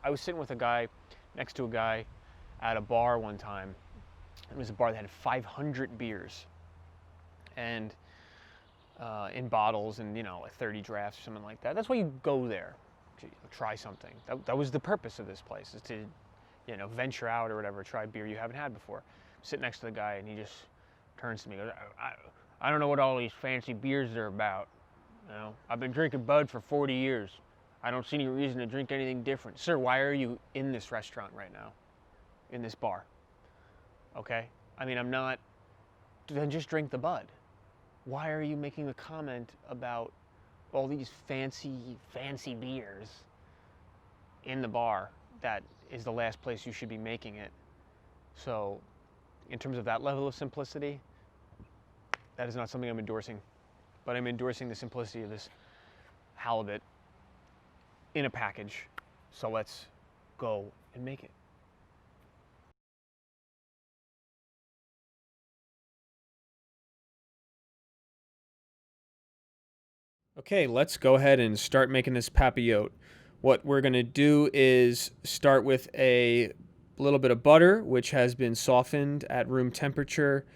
I was sitting with a guy next to a guy at a bar one time. It was a bar that had 500 beers and in bottles and, like 30 drafts or something like that. That's why you go there to try something. That was the purpose of this place, is to, venture out or whatever, try beer you haven't had before. Sit next to the guy and he just turns to me and goes, I don't know what all these fancy beers are about. I've been drinking Bud for 40 years. I don't see any reason to drink anything different. Sir, why are you in this restaurant right now? In this bar? Okay? I mean, I'm not... Then just drink the Bud. Why are you making a comment about all these fancy beers in the bar? That is the last place you should be making it. So, in terms of that level of simplicity, that is not something I'm endorsing. But I'm endorsing the simplicity of this halibut in a package. So let's go and make it. Okay, let's go ahead and start making this papilotte. What we're going to do is start with a little bit of butter, which has been softened at room temperature.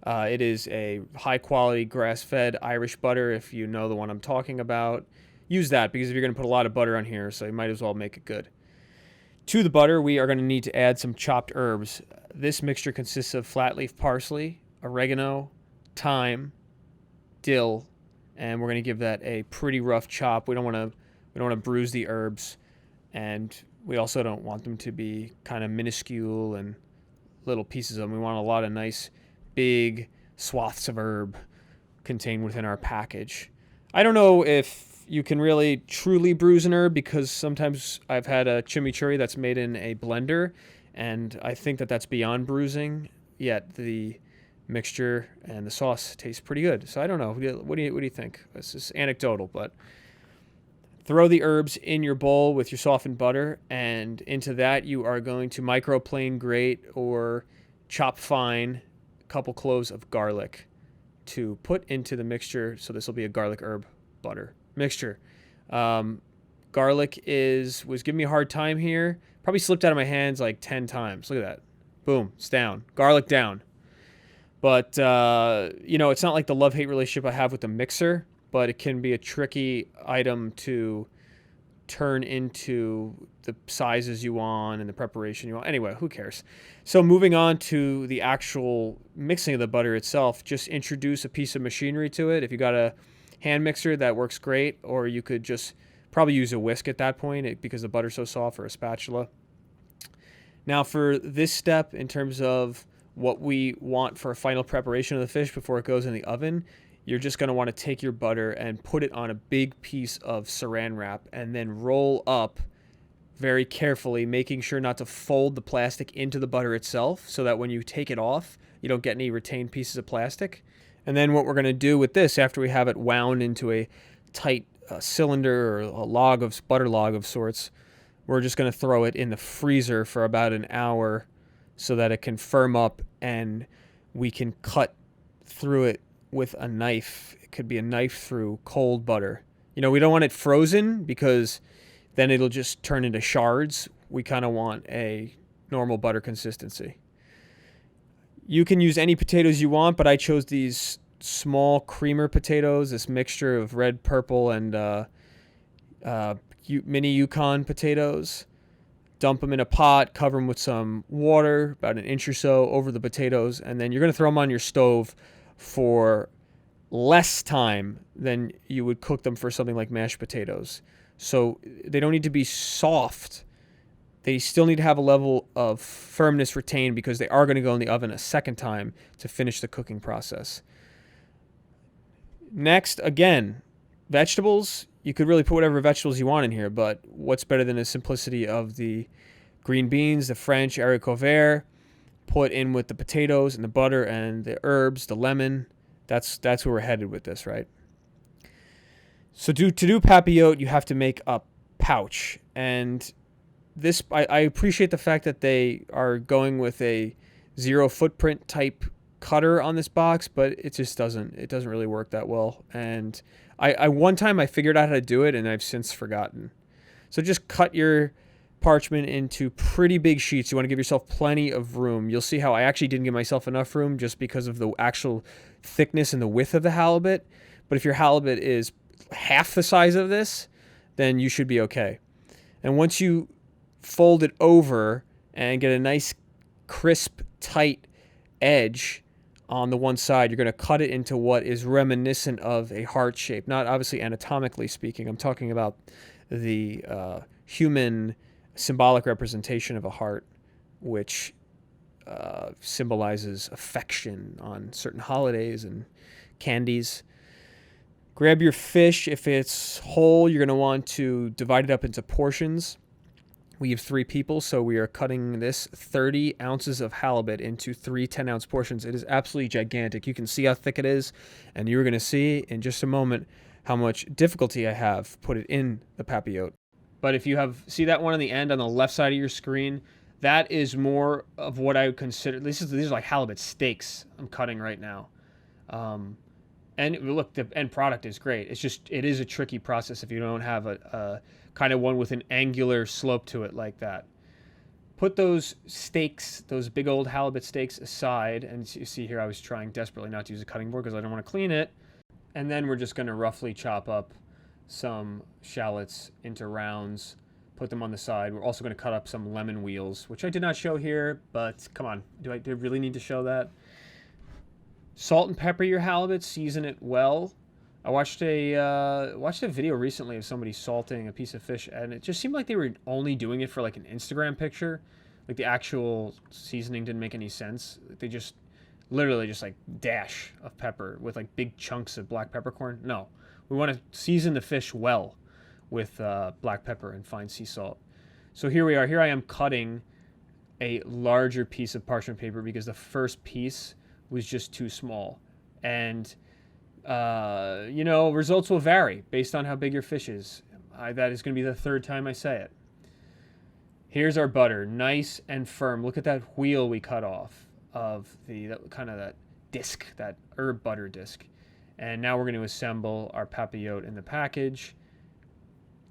It is a high-quality grass-fed Irish butter, if you know the one I'm talking about. Use that, because if you're going to put a lot of butter on here, so you might as well make it good. To the butter, we are going to need to add some chopped herbs. This mixture consists of flat leaf parsley, oregano, thyme, dill, and we're going to give that a pretty rough chop. We don't want to bruise the herbs, and we also don't want them to be kind of minuscule and little pieces of them. We want a lot of nice big swaths of herb contained within our package. I don't know if you can really truly bruise an herb, because sometimes I've had a chimichurri that's made in a blender, and I think that that's beyond bruising, yet the mixture and the sauce tastes pretty good. So I don't know. What do you think? This is anecdotal, but throw the herbs in your bowl with your softened butter, and into that you are going to microplane grate or chop fine a couple cloves of garlic to put into the mixture. So this will be a garlic herb butter mixture. Garlic was giving me a hard time here. Probably slipped out of my hands like 10 times. Look at that. Boom, it's down. Garlic down. But, it's not like the love-hate relationship I have with the mixer, but it can be a tricky item to turn into the sizes you want and the preparation you want. Anyway, who cares? So moving on to the actual mixing of the butter itself, just introduce a piece of machinery to it. If you got a hand mixer, that works great, or you could just probably use a whisk at that point because the butter's so soft, or a spatula. Now for this step, in terms of what we want for a final preparation of the fish before it goes in the oven, you're just going to want to take your butter and put it on a big piece of saran wrap and then roll up very carefully, making sure not to fold the plastic into the butter itself, so that when you take it off, you don't get any retained pieces of plastic. And then what we're going to do with this, after we have it wound into a tight cylinder or a butter log of sorts, we're just going to throw it in the freezer for about an hour so that it can firm up and we can cut through it with a knife. It could be a knife through cold butter. We don't want it frozen, because then it'll just turn into shards. We kind of want a normal butter consistency. You can use any potatoes you want, but I chose these small creamer potatoes, this mixture of red, purple, and mini Yukon potatoes. Dump them in a pot, cover them with some water, about an inch or so over the potatoes, and then you're going to throw them on your stove for less time than you would cook them for something like mashed potatoes. So they don't need to be soft. They still need to have a level of firmness retained, because they are going to go in the oven a second time to finish the cooking process. Next, again, vegetables. You could really put whatever vegetables you want in here, but what's better than the simplicity of the green beans, the French Haricot Vert, put in with the potatoes and the butter and the herbs, the lemon. That's where we're headed with this, right? So to do papilotte, you have to make a pouch. And this, I appreciate the fact that they are going with a zero footprint type cutter on this box, but it doesn't really work that well. And I one time I figured out how to do it, and I've since forgotten. So just cut your parchment into pretty big sheets. You want to give yourself plenty of room. You'll see how I actually didn't give myself enough room just because of the actual thickness and the width of the halibut. But if your halibut is half the size of this, then you should be okay. And once you fold it over and get a nice crisp, tight edge on the one side, you're going to cut it into what is reminiscent of a heart shape. Not obviously anatomically speaking. I'm talking about the human symbolic representation of a heart, which symbolizes affection on certain holidays and candies. Grab your fish. If it's whole, you're going to want to divide it up into portions. We have 3 people, so we are cutting this 30 ounces of halibut into 3 10-ounce portions. It is absolutely gigantic. You can see how thick it is, and you're going to see in just a moment how much difficulty I have put it in the Papilotte. But if you see that one on the end on the left side of your screen, that is more of what I would consider. These are like halibut steaks I'm cutting right now. And look, the end product is great. It's just, it is a tricky process if you don't have a kind of one with an angular slope to it like that. Put those steaks, those big old halibut steaks aside. And you see here, I was trying desperately not to use a cutting board because I don't want to clean it. And then we're just going to roughly chop up some shallots into rounds, put them on the side. We're also going to cut up some lemon wheels, which I did not show here, but come on, do I really need to show that? Salt and pepper your halibut, season it well. I watched a video recently of somebody salting a piece of fish, and it just seemed like they were only doing it for like an Instagram picture. Like the actual seasoning didn't make any sense. They just literally just like dash of pepper with like big chunks of black peppercorn. No. We want to season the fish well with black pepper and fine sea salt. So here we are. Here I am cutting a larger piece of parchment paper because the first piece was just too small. And, you know, results will vary based on how big your fish is. That is going to be the 3rd time I say it. Here's our butter. Nice and firm. Look at that wheel we cut off of that disc, that herb butter disc. And now we're going to assemble our Papilotte in the package.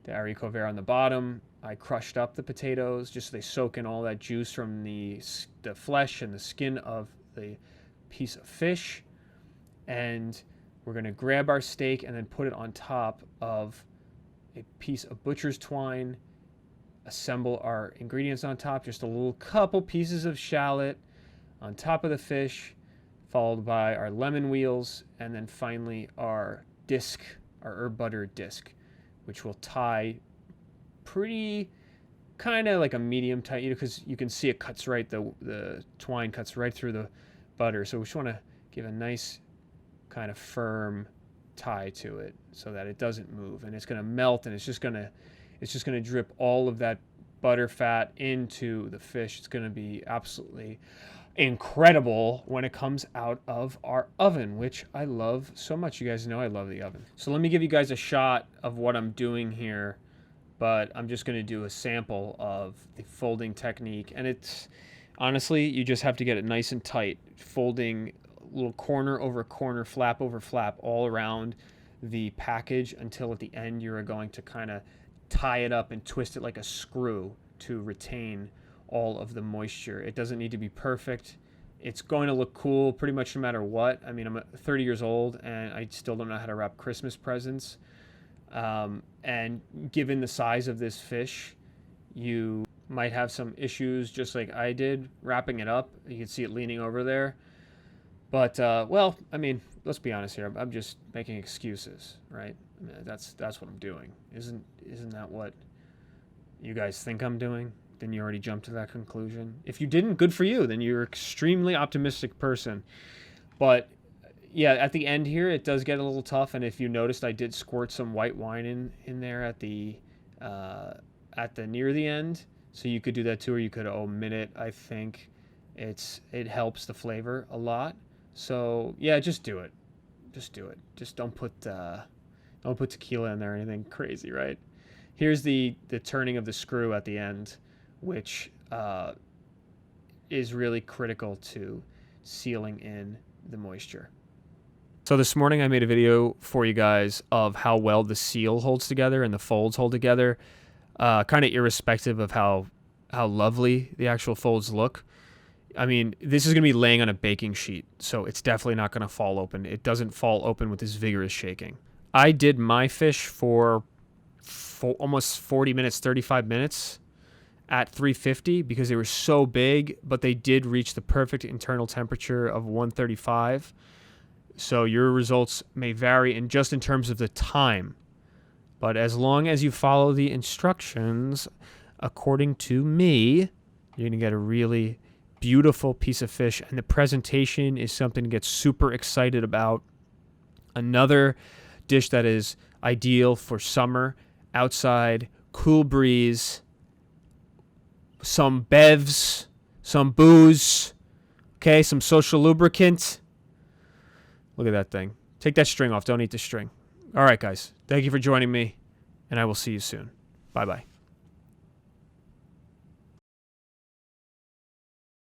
The Haricot Vert on the bottom. I crushed up the potatoes just so they soak in all that juice from the flesh and the skin of the piece of fish. And we're going to grab our steak and then put it on top of a piece of butcher's twine. Assemble our ingredients on top. Just a little couple pieces of shallot on top of the fish, followed by our lemon wheels, and then finally our disc, our herb butter disc, which will tie pretty kind of like a medium tight, because you can see it cuts right, the twine cuts right through the butter. So we just want to give a nice kind of firm tie to it so that it doesn't move, and it's going to melt, and it's just going to drip all of that butter fat into the fish. It's going to be absolutely incredible when it comes out of our oven, which I love so much. You guys know I love the oven. So let me give you guys a shot of what I'm doing here, but I'm just going to do a sample of the folding technique. And it's honestly, you just have to get it nice and tight, folding little corner over corner, flap over flap all around the package until at the end you're going to kind of tie it up and twist it like a screw to retain all of the moisture. It doesn't need to be perfect. It's going to look cool pretty much no matter what. I mean, I'm 30 years old and I still don't know how to wrap Christmas presents. And given the size of this fish, you might have some issues just like I did wrapping it up. You can see it leaning over there. But, well, I mean, let's be honest here. I'm just making excuses, right? I mean, that's what I'm doing. Isn't that what you guys think I'm doing? Then you already jumped to that conclusion. If you didn't, good for you. Then you're an extremely optimistic person. But yeah, at the end here, it does get a little tough. And if you noticed, I did squirt some white wine in there at the near the end. So you could do that too, or you could omit it. I think it helps the flavor a lot. So yeah, just do it. Just do it. Just don't put tequila in there or anything crazy, right? Here's the turning of the screw at the end, which is really critical to sealing in the moisture. So this morning I made a video for you guys of how well the seal holds together and the folds hold together. kind of irrespective of how lovely the actual folds look. I mean, this is going to be laying on a baking sheet, so it's definitely not going to fall open. It doesn't fall open with this vigorous shaking. I did my fish for almost 40 minutes, 35 minutes at 350 because they were so big, but they did reach the perfect internal temperature of 135. So your results may vary in terms of the time. But as long as you follow the instructions, according to me, you're going to get a really beautiful piece of fish, and the presentation is something to get super excited about. Another dish that is ideal for summer, outside, cool breeze, some bevs, some booze, okay, some social lubricant. Look at that thing. Take that string off. Don't eat the string. All right, guys. Thank you for joining me, and I will see you soon. Bye-bye.